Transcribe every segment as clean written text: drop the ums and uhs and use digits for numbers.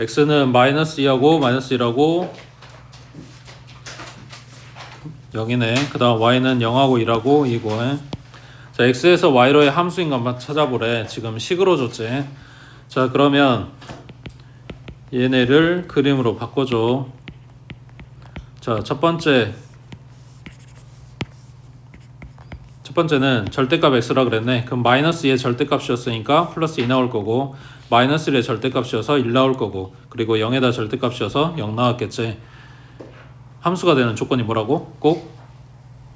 x는 마이너스 2하고 마이너스 1하고 0이네. 그 다음 y는 0하고 1하고 2고. 자, x에서 y로의 함수인 것만 찾아보래. 지금 식으로 줬지. 자, 그러면 얘네를 그림으로 바꿔줘. 자, 첫 번째는 절대값 x라 그랬네. 그럼 마이너스 2의 절대값이었으니까 플러스 2 나올 거고, 마이너스 1의 절대값이어서 1 나올 거고, 그리고 0에다 절대값이어서 0 나왔겠지. 함수가 되는 조건이 뭐라고? 꼭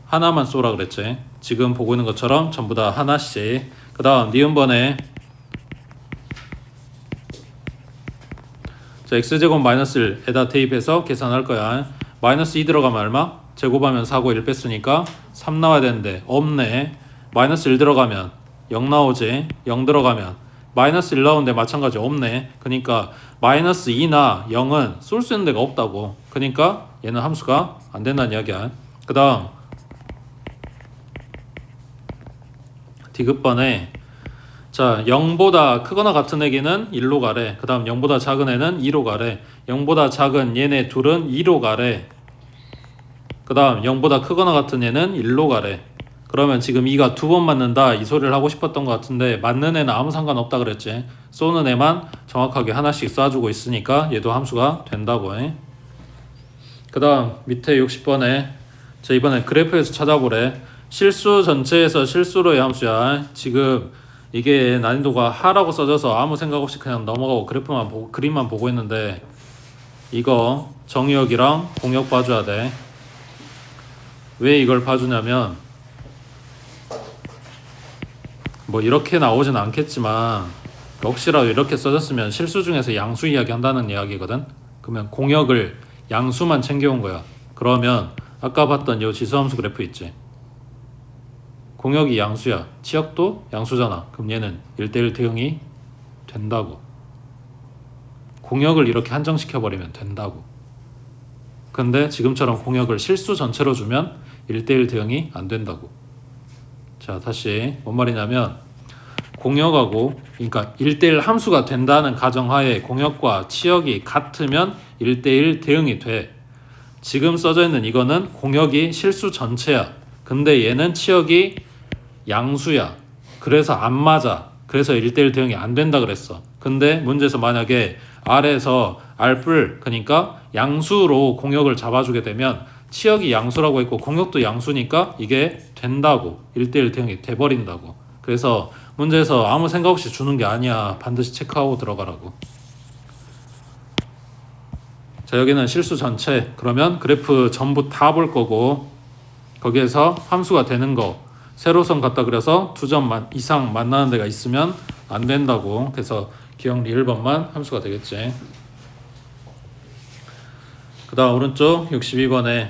하나만 쏘라 그랬지. 지금 보고 있는 것처럼 전부 다 하나씩. 그 다음 니은번에 자, x제곱 마이너스 1에다 대입해서 계산할 거야. 마이너스 2 들어가면 얼마? 제곱하면 4고 1 뺐으니까 3 나와야 되는데 없네. 마이너스 1 들어가면 0 나오지. 0 들어가면 마이너스 1 나오는데 마찬가지 없네. 그러니까 마이너스 2나 0은 쏠 수 있는 데가 없다고. 그러니까 얘는 함수가 안 된다는 이야기야. 그 다음 디귿번에 자, 0보다 크거나 같은 애기는 1로 가래. 그 다음 0보다 작은 애는 2로 가래. 0보다 작은 얘네 둘은 2로 가래. 그 다음 0보다 크거나 같은 애는 1로 가래. 그러면 지금 2가 2번 맞는다 이 소리를 하고 싶었던 것 같은데, 맞는 애는 아무 상관없다 그랬지. 쏘는 애만 정확하게 하나씩 쏴주고 있으니까 얘도 함수가 된다고. 그 다음 밑에 60번에 자, 이번에 그래프에서 찾아보래. 실수 전체에서 실수로의 함수야. 지금 이게 난이도가 하라고 써져서 아무 생각 없이 그냥 넘어가고 그림만 보고 있는데, 이거 정의역이랑 공역 봐줘야 돼. 왜 이걸 봐주냐면 뭐 이렇게 나오진 않겠지만 혹시라도 이렇게 써졌으면 실수 중에서 양수 이야기 한다는 이야기거든. 그러면 공역을 양수만 챙겨온 거야. 그러면 아까 봤던 이 지수함수 그래프 있지. 공역이 양수야. 치역도 양수잖아. 그럼 얘는 1대1 대응이 된다고. 공역을 이렇게 한정시켜버리면 된다고. 근데 지금처럼 공역을 실수 전체로 주면 1대1 대응이 안 된다고. 자, 다시 뭔 말이냐면 공역하고, 그러니까 1대1 함수가 된다는 가정하에 공역과 치역이 같으면 1대1 대응이 돼. 지금 써져 있는 이거는 공역이 실수 전체야. 근데 얘는 치역이 양수야. 그래서 안 맞아. 그래서 1대1 대응이 안 된다 그랬어. 근데 문제에서 만약에 R에서 R뿔, 그러니까 양수로 공역을 잡아주게 되면 치역이 양수라고 했고 공역도 양수니까 이게 된다고. 1대1 대응이 돼버린다고. 그래서 문제에서 아무 생각 없이 주는 게 아니야. 반드시 체크하고 들어가라고. 자, 여기는 실수 전체. 그러면 그래프 전부 다 볼 거고, 거기에서 함수가 되는 거 세로선 갖다 그려서 2점 이상 만나는 데가 있으면 안 된다고. 그래서 기억리 1번만 함수가 되겠지. 그 다음 오른쪽 62번에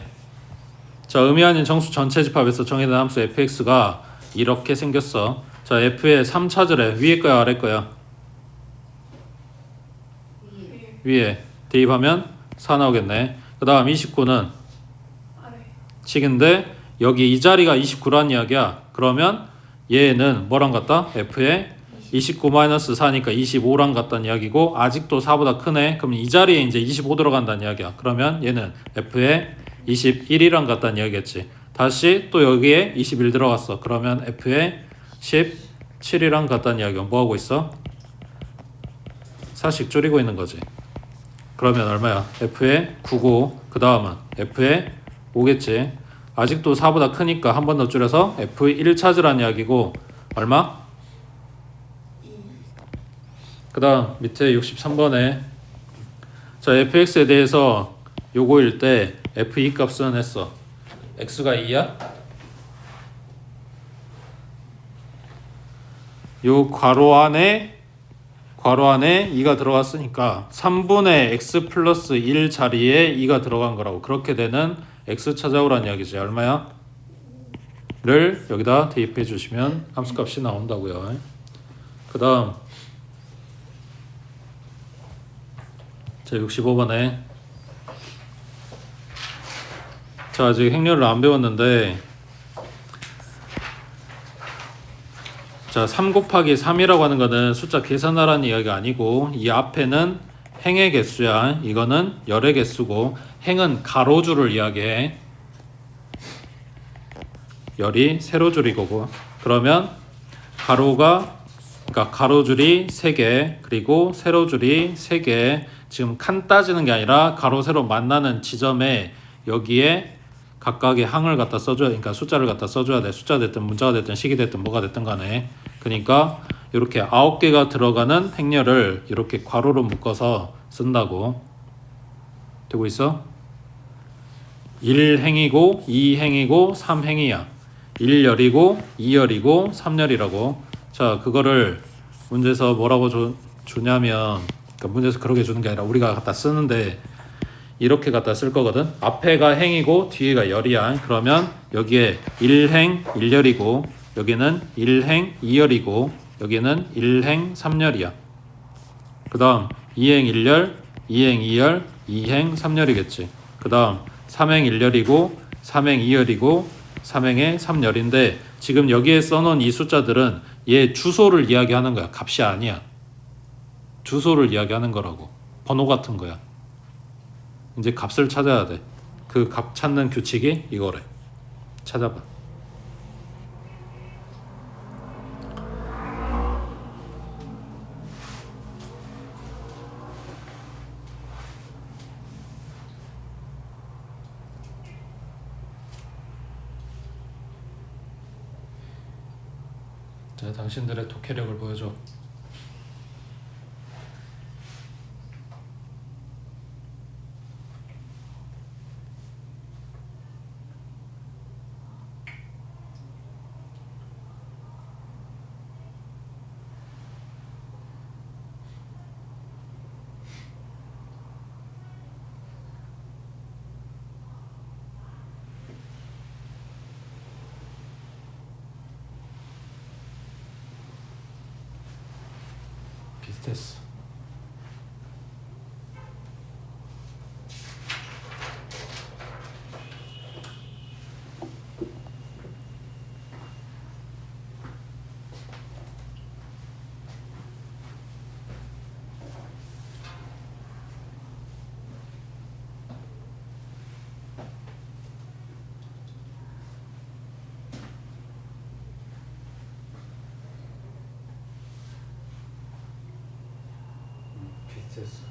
자, 의미 아닌 정수 전체 집합에서 정의된 함수 fx가 이렇게 생겼어. 자, f의 3 찾으래. 위에 거야 아래 거야? 위에. 대입하면 4 나오겠네. 그 다음 29는 식인데 여기 이 자리가 29란 이야기야. 그러면 얘는 뭐랑 같다? f의 29-4니까 25랑 같다는 이야기고, 아직도 4보다 크네. 그럼 이 자리에 이제 25 들어간다는 이야기야. 그러면 얘는 f의 21이랑 같다는 이야기겠지. 다시 또 여기에 21 들어갔어. 그러면 f의 17이랑 같다는 이야기야. 뭐 하고 있어? 4씩 줄이고 있는 거지. 그러면 얼마야? f의 9고 그 다음은 f의 5겠지. 아직도 4보다 크니까 한 번 더 줄여서 f1 찾으라는 이야기고, 얼마? 그 다음 밑에 63번에 자, fx에 대해서 요거일 때 f2 값은 했어. x가 2야? 요 괄호 안에 2가 들어갔으니까 3분의 x 플러스 1 자리에 2가 들어간 거라고. 그렇게 되는 x 찾아오라는 이야기지. 얼마야? 를 여기다 대입해 주시면 함수값이 나온다고요. 그 다음 자, 65번에 자, 아직 행렬을 안 배웠는데 자, 3 곱하기 3이라고 하는 거는 숫자 계산하라는 이야기가 아니고, 이 앞에는 행의 개수야. 이거는 열의 개수고 행은 가로줄을 이야기해. 열이 세로줄이고 그러면 그러니까 가로줄이 3개 그리고 세로줄이 3개. 지금 칸 따지는 게 아니라 가로 세로 만나는 지점에 여기에 각각의 항을 갖다 써줘야, 그러니까 숫자를 갖다 써줘야 돼. 숫자 됐든 문자가 됐든 식이 됐든 뭐가 됐든 간에. 그러니까 이렇게 9개가 들어가는 행렬을 이렇게 괄호로 묶어서 쓴다고. 되고 있어? 1행이고 2행이고 3행이야. 1열이고 2열이고 3열이라고. 자, 그거를 문제에서 뭐라고 주냐면, 그러니까 문제에서 그렇게 주는 게 아니라 우리가 갖다 쓰는데 이렇게 갖다 쓸 거거든. 앞에가 행이고 뒤에가 열이야. 그러면 여기에 1행 1열이고 여기는 1행 2열이고 여기는 1행 3열이야. 그 다음 2행 1열 2행 2열 2행 3열이겠지. 그 다음 3행 1열이고 3행 2열이고 3행의 3열인데 지금 여기에 써놓은 이 숫자들은 얘 주소를 이야기하는 거야. 값이 아니야. 주소를 이야기하는 거라고. 번호 같은 거야. 이제 값을 찾아야 돼. 그 값 찾는 규칙이 이거래. 찾아봐. 자, 당신들의 독해력을 보여줘. 비슷했어. 비슷했어.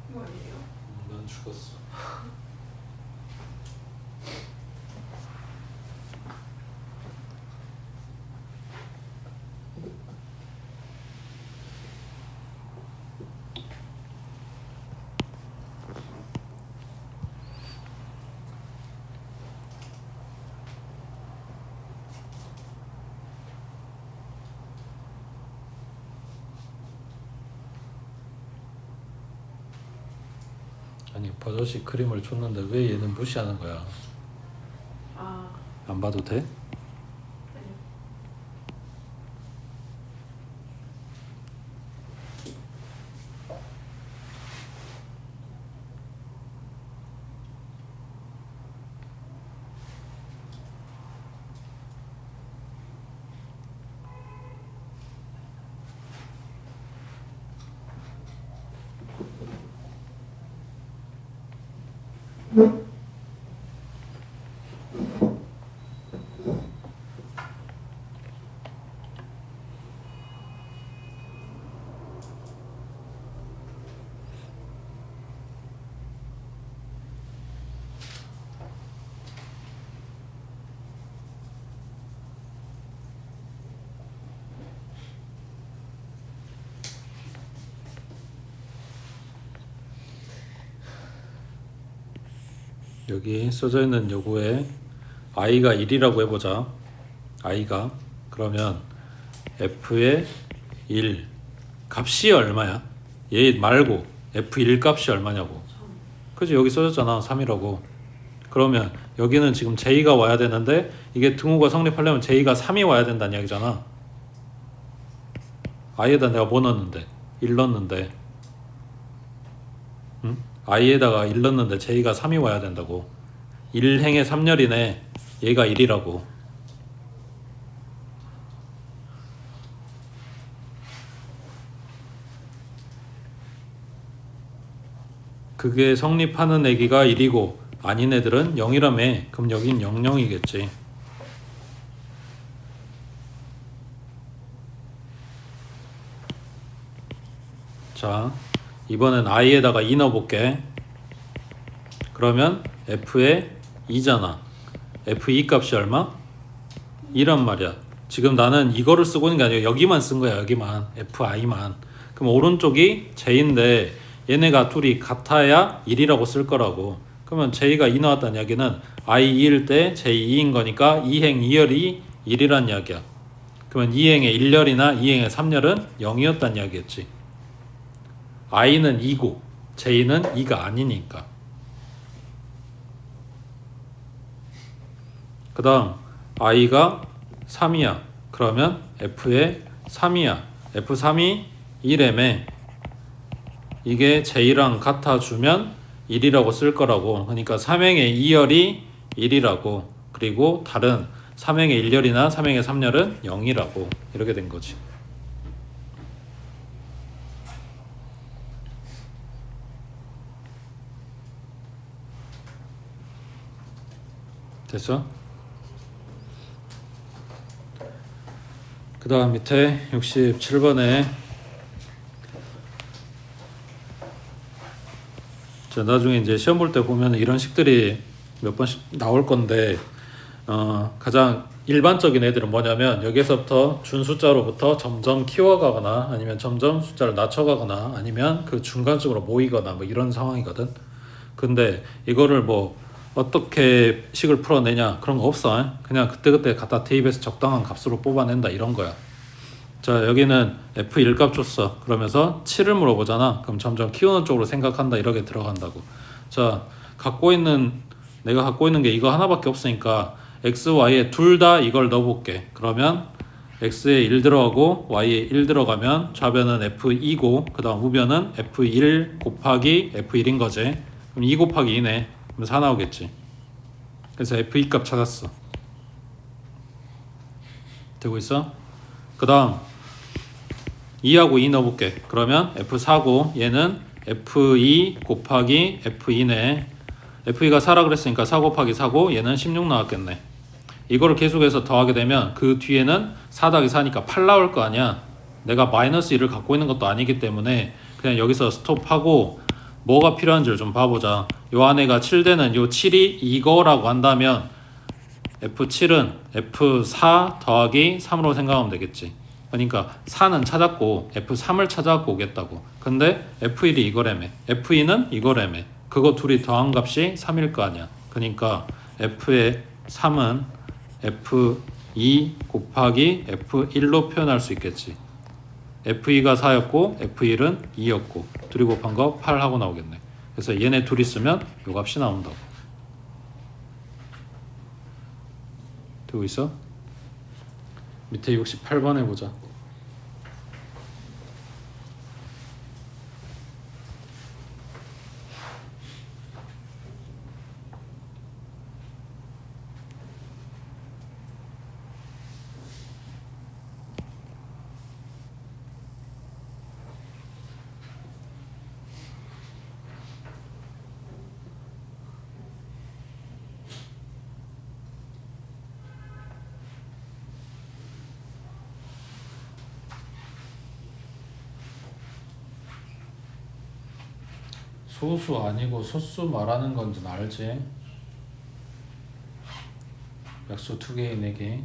이거 아니에요? 난 죽었어. 아니, 버젓이 그림을 줬는데 왜 얘는 무시하는 거야? 아, 안 봐도 돼? 아니요. 여기 써져 있는 요거에 i가 1이라고 해보자. i가 그러면 f의 1 값이 얼마야? 얘 말고 f1 값이 얼마냐고. 그치, 여기 써졌잖아 3이라고. 그러면 여기는 지금 j가 와야 되는데 이게 등호가 성립하려면 j가 3이 와야 된다는 이야기잖아. i에다 내가 뭐 넣었는데 1 넣었는데 응? i에다가 1 넣었는데 j가 3이 와야 된다고. 1행의 3열이네. 얘가 1이라고. 그게 성립하는 애기가 1이고 아닌 애들은 0이라며. 그럼 여긴 00이겠지. 자, 이번엔 i에다가 2 넣어볼게. 그러면 f에 2잖아. f2 값이 얼마? 2란 말이야. 지금 나는 이거를 쓰고 있는 게 아니고 여기만 쓴 거야. 여기만. fi만. 그럼 오른쪽이 j인데 얘네가 둘이 같아야 1이라고 쓸 거라고. 그러면 j가 2 나왔다는 이야기는 i 2일 때 j 2인 거니까 2행 2열이 1이란 이야기야. 그러면 2행의 1열이나 2행의 3열은 0이었다는 이야기였지. i는 2고 j는 2가 아니니까. 그 다음 i가 3이야. 그러면 f에 3이야. f3이 1m에 이게 j랑 같아주면 1이라고 쓸 거라고. 그러니까 3행의 2열이 1이라고. 그리고 다른 3행의 1열이나 3행의 3열은 0이라고. 이렇게 된 거지. 됐어? 그 다음 밑에 67번에 자, 나중에 이제 시험 볼 때 보면 이런 식들이 몇 번씩 나올 건데 가장 일반적인 애들은 뭐냐면 여기서부터 준 숫자로부터 점점 키워가거나 아니면 점점 숫자를 낮춰가거나 아니면 그 중간쯤으로 모이거나 뭐 이런 상황이거든. 근데 이거를 뭐 어떻게 식을 풀어내냐 그런 거 없어. 그냥 그때그때 갖다 대입해서 적당한 값으로 뽑아낸다 이런 거야. 자, 여기는 f1 값 줬어. 그러면서 7을 물어보잖아. 그럼 점점 키우는 쪽으로 생각한다 이렇게 들어간다고. 자, 내가 갖고 있는 게 이거 하나밖에 없으니까 x, y에 둘 다 이걸 넣어볼게. 그러면 x에 1 들어가고 y에 1 들어가면 좌변은 f2고 그 다음 우변은 f1 곱하기 f1인 거지. 그럼 2 곱하기 2네. 그럼 4 나오겠지. 그래서 f2 값 찾았어. 되고 있어? 그 다음 2하고 2 넣어볼게. 그러면 f4고 얘는 f2 곱하기 f2네. f2가 4라 그랬으니까 4 곱하기 4고 얘는 16 나왔겠네. 이거를 계속해서 더하게 되면 그 뒤에는 4 더하기 4니까 8 나올 거 아니야. 내가 마이너스 1을 갖고 있는 것도 아니기 때문에 그냥 여기서 스톱하고 뭐가 필요한지를 좀 봐보자. 요 안에가 7되는 요 7이 이거라고 한다면 f7은 f4 더하기 3으로 생각하면 되겠지. 그러니까 4는 찾았고 f3을 찾아갖고 오겠다고. 근데 f1이 이거라며 f2는 이거라며 그거 둘이 더한 값이 3일 거 아니야. 그러니까 f의 3은 f2 곱하기 f1로 표현할 수 있겠지. f2가 4였고 f1은 2였고 둘이 곱한 거 8 하고 나오겠네. 그래서 얘네 둘이 쓰면 요 값이 나온다고. 되고 있어? 밑에 68번 해보자. 소수 아니고 소수 말하는 건지 알지? 약수 2개, 4개.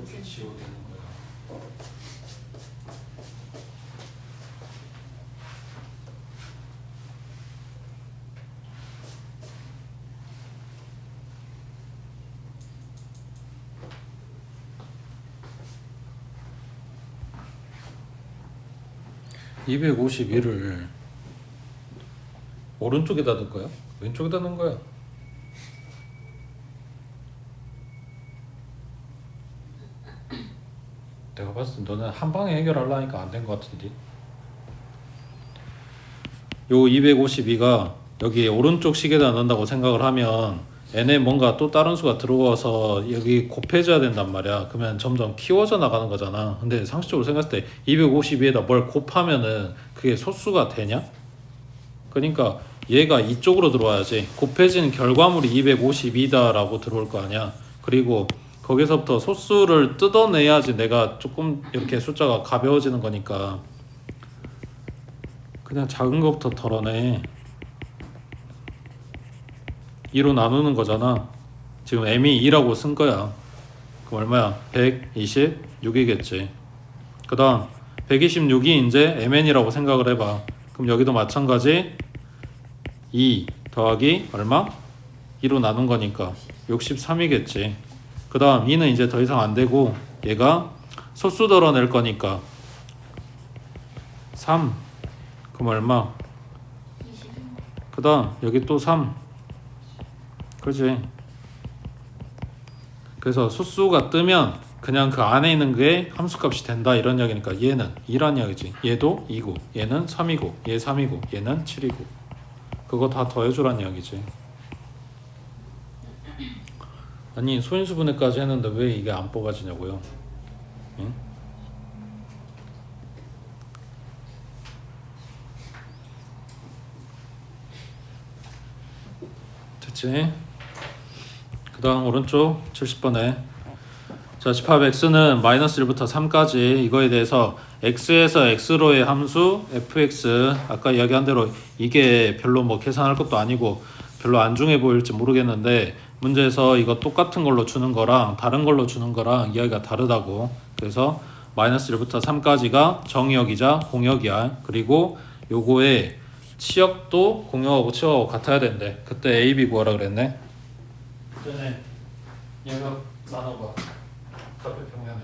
이렇게 지워되는 거야. (251을) 오른쪽에다 넣을 거야? 왼쪽에다 넣은 거야? 내가 봤을 때 너는 한 방에 해결하려니까 안 된 것 같은데. 요 252가 여기 오른쪽 식에다 넣는다고 생각을 하면 n에 뭔가 또 다른 수가 들어와서 여기 곱해져야 된단 말이야. 그러면 점점 키워져 나가는 거잖아. 근데 상식적으로 생각했을 때 252에다 뭘 곱하면은 그게 소수가 되냐? 그러니까 얘가 이쪽으로 들어와야지. 곱해진 결과물이 252다라고 들어올 거 아니야. 그리고 거기서부터 소수를 뜯어내야지 내가 조금 이렇게 숫자가 가벼워지는 거니까 그냥 작은 것부터 덜어내. 2로 나누는 거잖아. 지금 m이 2라고 쓴 거야. 그럼 얼마야? 126이겠지. 그 다음 126이 이제 mn이라고 생각을 해봐. 그럼 여기도 마찬가지 2 더하기 얼마? 2로 나눈 거니까 63이겠지. 그 다음 2는 이제 더 이상 안 되고 얘가 소수 덜어낼 거니까 3. 그럼 얼마? 20. 그 다음 여기 또 3. 그지? 그래서 소수가 뜨면 그냥 그 안에 있는 게 함수값이 된다 이런 이야기니까 얘는 2란 이야기지. 얘도 2고 얘는 3이고 얘 3이고 얘는 7이고 그거 다 더해주란 이야기지. 아니 소인수분해까지 했는데 왜 이게 안 뽑아지냐고요? 응? 됐지? 그 다음 오른쪽 70번에 자 집합 x는 마이너스 1부터 3까지 이거에 대해서 x에서 x로의 함수 fx 아까 이야기한 대로 이게 별로 뭐 계산할 것도 아니고 별로 안중해 보일지 모르겠는데 문제에서 이거 똑같은 걸로 주는 거랑 다른 걸로 주는 거랑 이야기가 다르다고. 그래서 마이너스 1부터 3까지가 정의역이자 공역이야. 그리고 요거의 치역도 공역하고 치역하고 같아야 된대. 그때 A, B 구하라 그랬네. 전에 얘가 나눠봐. 좌표평면에.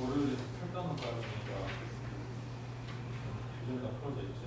월요일에 평가만 가야 되니까 규정이 다 풀어져 있지.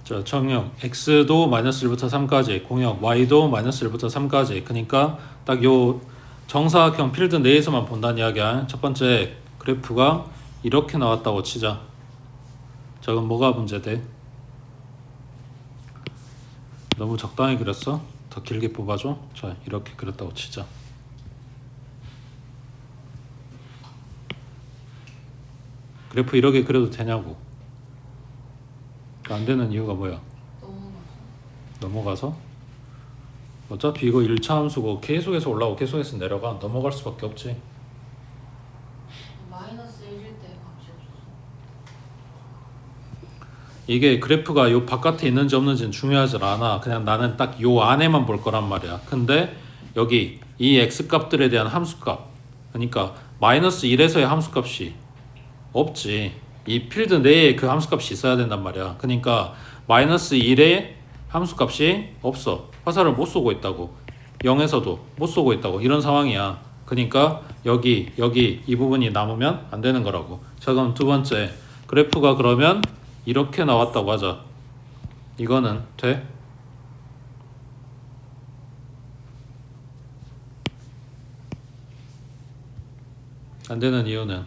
자, 정역 x도 마이너스 1부터 3까지, 공역 y도 마이너스 1부터 3까지. 그러니까 딱 요 정사각형 필드 내에서만 본다는 이야기야. 첫 번째 그래프가 이렇게 나왔다고 치자. 자, 그럼 뭐가 문제돼? 너무 적당히 그렸어? 더 길게 뽑아줘. 자, 이렇게 그렸다고 치자. 그래프 이렇게 그려도 되냐고. 안 되는 이유가 뭐야? 넘어가서? 어차피 이거 1차 함수고 계속해서 올라오고 계속해서 내려가. 넘어갈 수밖에 없지. 마이너스 1일 때 값이 없어서. 이게 그래프가 요 바깥에 있는지 없는지는 중요하지 않아. 그냥 나는 딱 요 안에만 볼 거란 말이야. 근데 여기 이 x값들에 대한 함수값, 그러니까 마이너스 1에서의 함수값이 없지. 이 필드 내에 그 함수값이 있어야 된단 말이야. 그러니까 마이너스 1에 함수값이 없어. 화살을 못 쏘고 있다고. 0에서도 못 쏘고 있다고. 이런 상황이야. 그러니까 여기 이 부분이 남으면 안 되는 거라고. 자, 그럼 두 번째 그래프가 그러면 이렇게 나왔다고 하자. 이거는 돼? 안 되는 이유는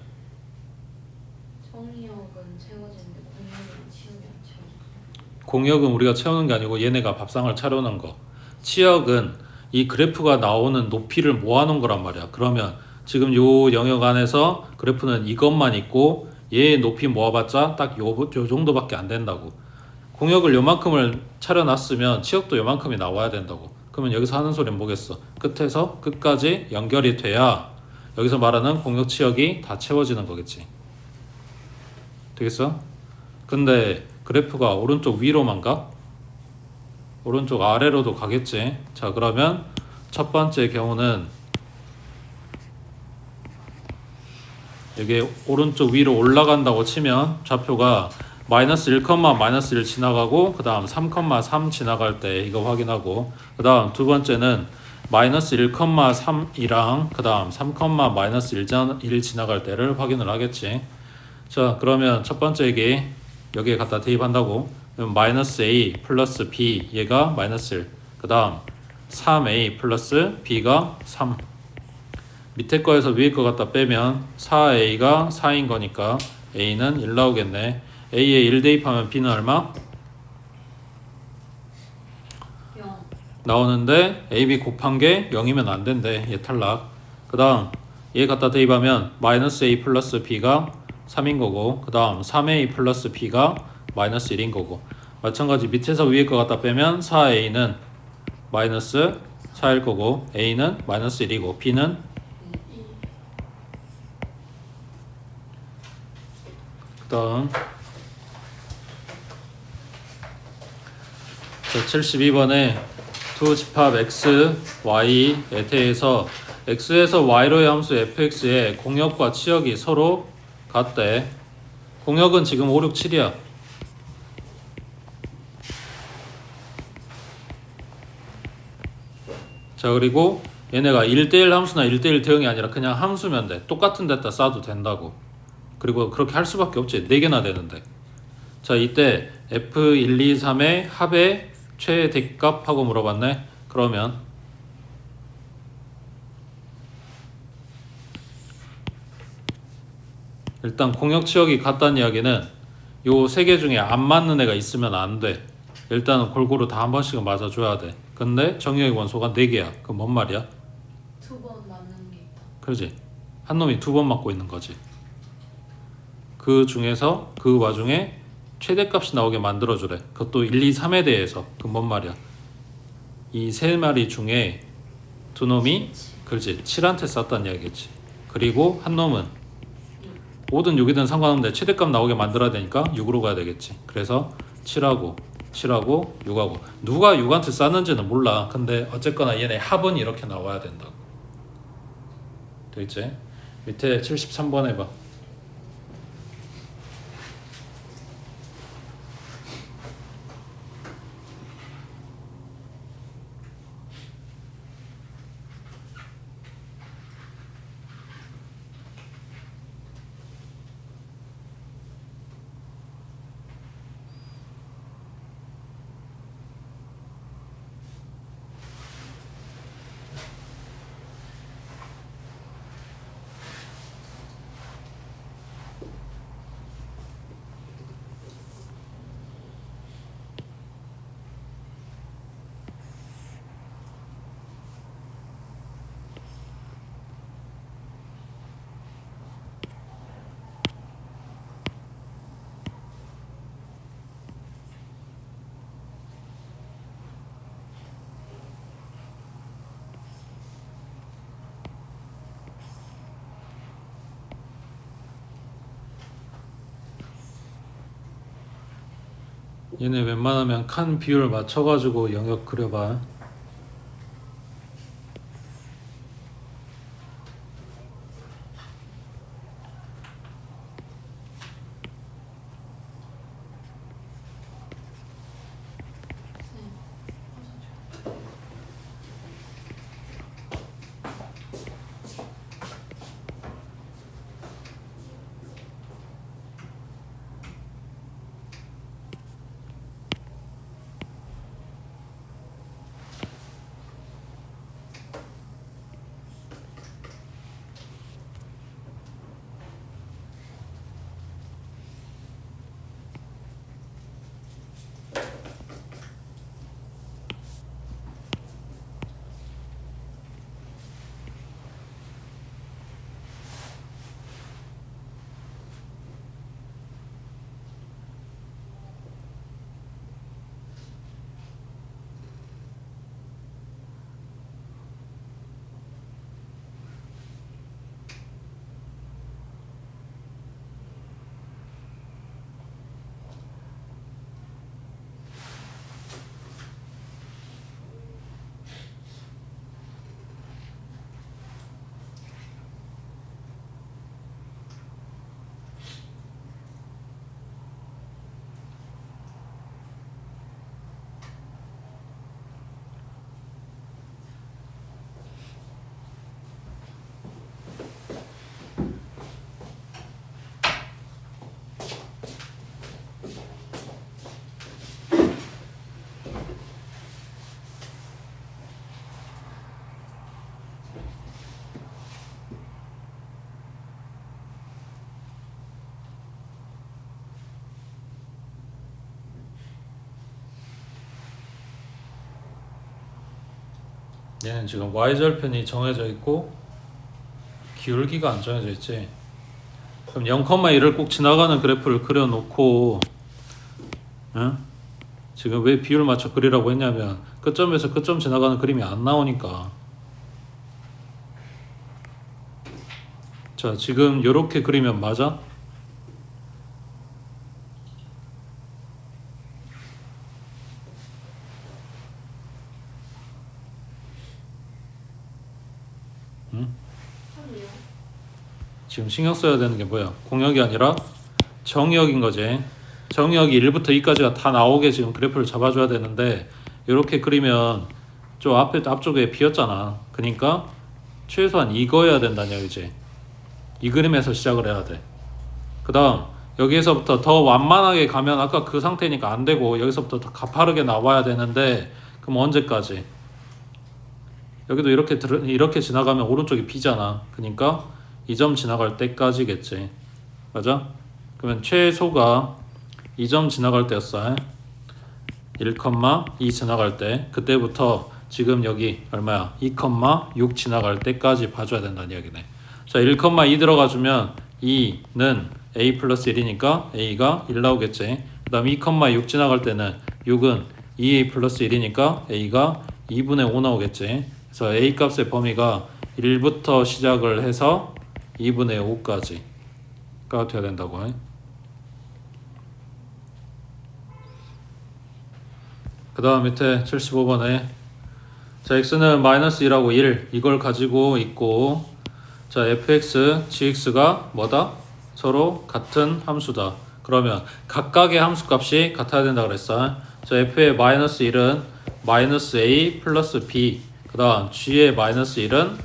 정의역은 채워지는데 공역은 치역이 안 채워져. 공역은 우리가 채우는 게 아니고 얘네가 밥상을 차려놓은 거. 치역은 이 그래프가 나오는 높이를 모아놓은 거란 말이야. 그러면 지금 요 영역 안에서 그래프는 이것만 있고 얘 높이 모아봤자 딱 요 정도밖에 안 된다고. 공역을 요만큼을 차려놨으면 치역도 요만큼이 나와야 된다고. 그러면 여기서 하는 소리는 뭐겠어? 끝에서 끝까지 연결이 돼야 여기서 말하는 공역 치역이 다 채워지는 거겠지. 되겠어? 근데 그래프가 오른쪽 위로만 가? 오른쪽 아래로도 가겠지. 자, 그러면 첫 번째 경우는 이게 오른쪽 위로 올라간다고 치면 좌표가 마이너스 1, 마이너스 1 지나가고 그 다음 3,3 지나갈 때 이거 확인하고 그 다음 두 번째는 마이너스 1,3이랑 그 다음 3, 마이너스 1 지나갈 때를 확인을 하겠지. 자, 그러면 첫 번째 얘기 여기에 갖다 대입한다고. 그럼 마이너스 a 플러스 b 얘가 마이너스 1. 그 다음 3a 플러스 b가 3. 밑에 거에서 위에 거 갖다 빼면 4a가 4인 거니까 a는 1 나오겠네. a에 1 대입하면 b는 얼마? 0. 나오는데 ab 곱한 게 0이면 안 된대. 얘 탈락. 그 다음 얘 갖다 대입하면 마이너스 a 플러스 b가 3인 거고 그 다음 3a 플러스 b가 마이너스 1인 거고 마찬가지 밑에서 위에 거 갖다 빼면 4a는 마이너스 4일 거고 a는 마이너스 1이고 b는 그 다음 72번에 두 집합 x, y에 대해서 x에서 y로의 함수 fx의 공역과 치역이 서로 같대. 공역은 지금 5, 6, 7이야. 자, 그리고 얘네가 1대1 함수나 1대1 대응이 아니라 그냥 함수면 돼. 똑같은 데다 싸도 된다고. 그리고 그렇게 할 수밖에 없지. 4개나 되는데. 자, 이때 f1, 2, 3의 합의 최대값 하고 물어봤네. 그러면 일단 공역 치역이 같다는 이야기는 요 3개 중에 안 맞는 애가 있으면 안 돼. 일단은 골고루 다 한 번씩은 맞아줘야 돼. 근데 정의의 원소가 4개야. 그럼 뭔 말이야? 2번 맞는 게 있다. 그러지? 한 놈이 2번 맞고 있는 거지. 그 중에서 그 와중에 최대값이 나오게 만들어주래. 그것도 1, 2, 3에 대해서. 그럼 뭔 말이야? 이 3마리 중에 두 놈이 그렇지 7한테 쌌다는 이야기겠지. 그리고 한 놈은 5든 6이든 상관없는데 최대값 나오게 만들어야 되니까 6으로 가야 되겠지. 그래서 7하고 6하고 누가 6한테 쌌는지는 몰라. 근데 어쨌거나 얘네 합은 이렇게 나와야 된다고. 되겠지? 밑에 73번 해봐. 얘네 웬만하면 칸 비율 맞춰가지고 영역 그려봐. 얘는 지금 y절편이 정해져 있고 기울기가 안 정해져 있지. 그럼 0,1을 꼭 지나가는 그래프를 그려놓고, 응? 지금 왜 비율 맞춰 그리라고 했냐면 끝점에서 끝점 지나가는 그림이 안 나오니까. 자, 지금 요렇게 그리면 맞아? 아니요. 지금 신경 써야 되는 게 뭐야? 공역이 아니라 정역인 거지. 정역이 1부터 2까지가 다 나오게 지금 그래프를 잡아줘야 되는데 이렇게 그리면 저 앞쪽에 비었잖아. 그러니까 최소한 이거여야 된다는 얘기지. 이 그림에서 시작을 해야 돼. 그 다음 여기에서부터 더 완만하게 가면 아까 그 상태니까 안 되고 여기서부터 더 가파르게 나와야 되는데 그럼 언제까지? 여기도 이렇게 지나가면 오른쪽이 비잖아. 그러니까 이 점 지나갈 때까지겠지. 맞아? 그러면 최소가 이 점 지나갈 때였어. 1,2 지나갈 때 그때부터 지금 여기 얼마야? 2,6 지나갈 때까지 봐줘야 된다는 이야기네. 자, 1,2 들어가주면 2는 a 플러스 1이니까 a가 1 나오겠지. 그 다음 2,6 지나갈 때는 6은 2a 플러스 1이니까 a가 2분의 5 나오겠지. 그래서 a 값의 범위가 1부터 시작을 해서 2분의 5까지가 돼야 된다고. 그 다음 밑에 75번에 자, x는 마이너스 1하고 1 이걸 가지고 있고, 자, fx, gx가 뭐다? 서로 같은 함수다. 그러면 각각의 함수값이 같아야 된다 그랬어. 자, f의 마이너스 1은 마이너스 a 플러스 b, 그 다음 g의 마이너스 1은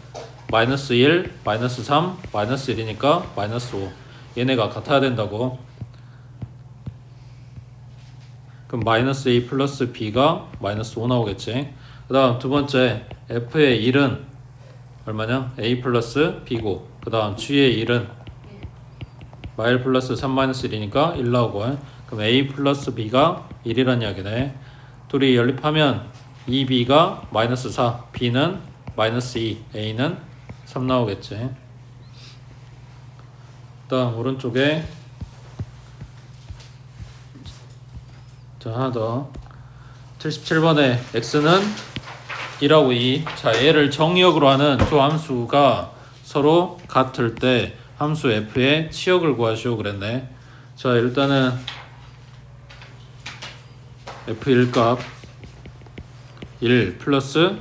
마이너스 1, 마이너스 3, 마이너스 1이니까 마이너스 5. 얘네가 같아야 된다고. 그럼 마이너스 a 플러스 b가 마이너스 5 나오겠지. 그 다음 두 번째 f의 1은 얼마냐? a 플러스 b고, 그 다음 g의 1은 마일 플러스 3 마이너스 1이니까 1 나오고, 그럼 a 플러스 b가 1이란 이야기네. 둘이 연립하면 2b가 마이너스 4, b는 마이너스 2, a는 3 나오겠지. 그 다음 오른쪽에 자, 하나 더 77번에 x는 1하고 2. 자, 얘를 정역으로 하는 두 함수가 서로 같을 때 함수 f의 치역을 구하시오 그랬네. 자, 일단은 f1 값 1 플러스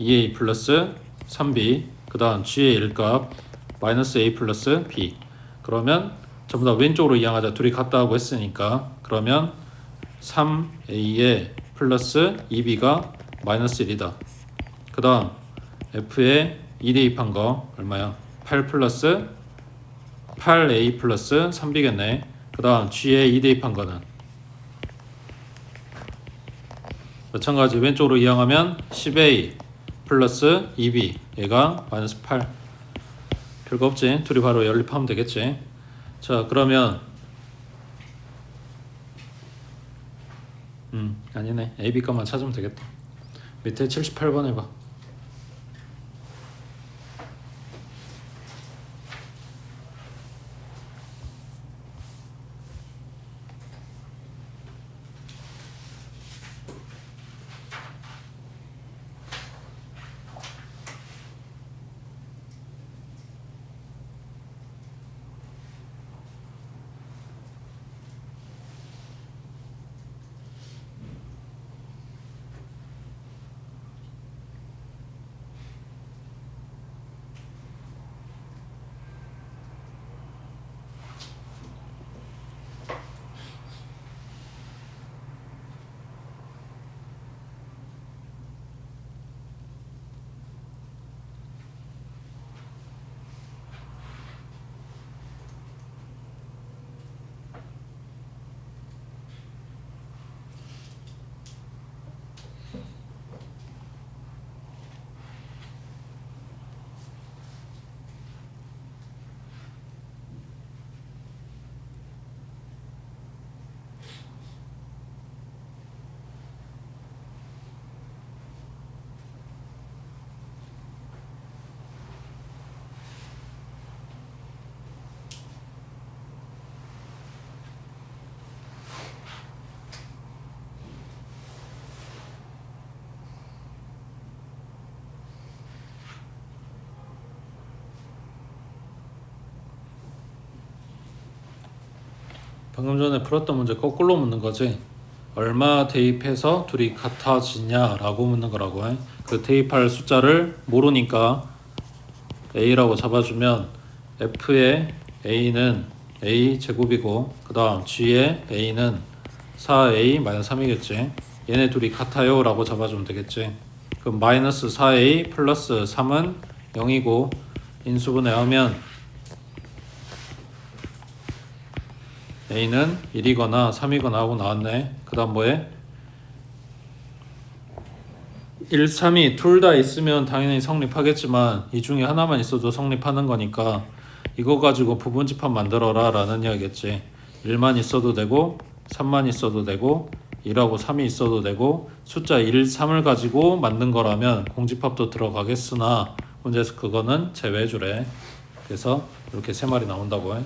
2a 플러스 3b, 그 다음 g의 1 값 마이너스 a 플러스 b. 그러면 전부 다 왼쪽으로 이항하자. 둘이 같다고 했으니까. 그러면 3a에 플러스 2b가 마이너스 1이다. 그 다음 f에 2 대입한 거 얼마야? 8 플러스 8a 플러스 3b겠네. 그 다음 g에 2 대입한 거는 마찬가지 왼쪽으로 이항하면 10a 플러스 2b, 얘가 마이너스 8. 별거 없지. 둘이 바로 연립하면 되겠지. 자, 그러면 아니네. AB 값만 찾으면 되겠다. 밑에 78번 해봐. 방금 전에 풀었던 문제 거꾸로 묻는 거지. 얼마 대입해서 둘이 같아지냐라고 묻는 거라고 해. 그 대입할 숫자를 모르니까 A라고 잡아주면 F의 A는 A 제곱이고 그 다음 G의 A는 4A-3이겠지. 얘네 둘이 같아요 라고 잡아주면 되겠지. 그럼 마이너스 4A 플러스 3은 0이고 인수분해하면 A는 1이거나 3이거나 하고 나왔네. 그 다음 뭐해? 1, 3이 둘 다 있으면 당연히 성립하겠지만 이 중에 하나만 있어도 성립하는 거니까 이거 가지고 부분집합 만들어라 라는 이야기겠지. 1만 있어도 되고 3만 있어도 되고 1하고 3이 있어도 되고 숫자 1, 3을 가지고 만든 거라면 공집합도 들어가겠으나 문제에서 그거는 제외해 주래. 그래서 이렇게 세 마리 나온다고 해.